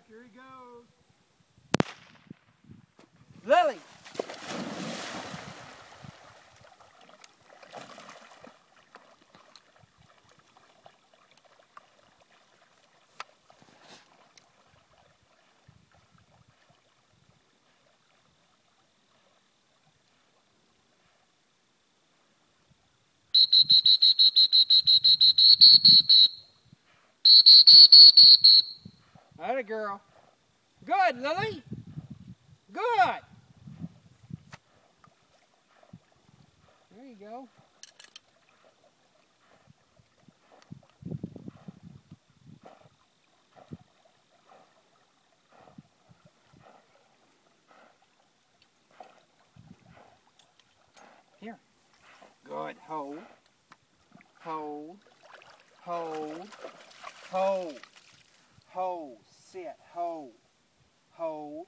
Here he goes. Lillie. Atta girl. Good, Lillie. Good. There you go. Here. Good. Hold. Hold. Hold. Hold. Hold. Sit. Hold. Hold.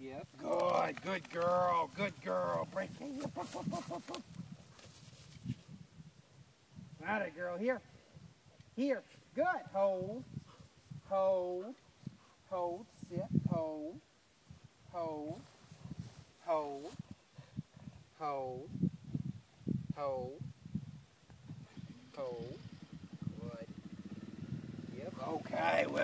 Yep. Good. Good girl. Good girl. Break it. Atta girl. Here. Here. Good. Hold. Hold. Hold. Sit. Hold. Hold. Hold. Hold. Hold. Hold. Good. Yep. Okay. Well.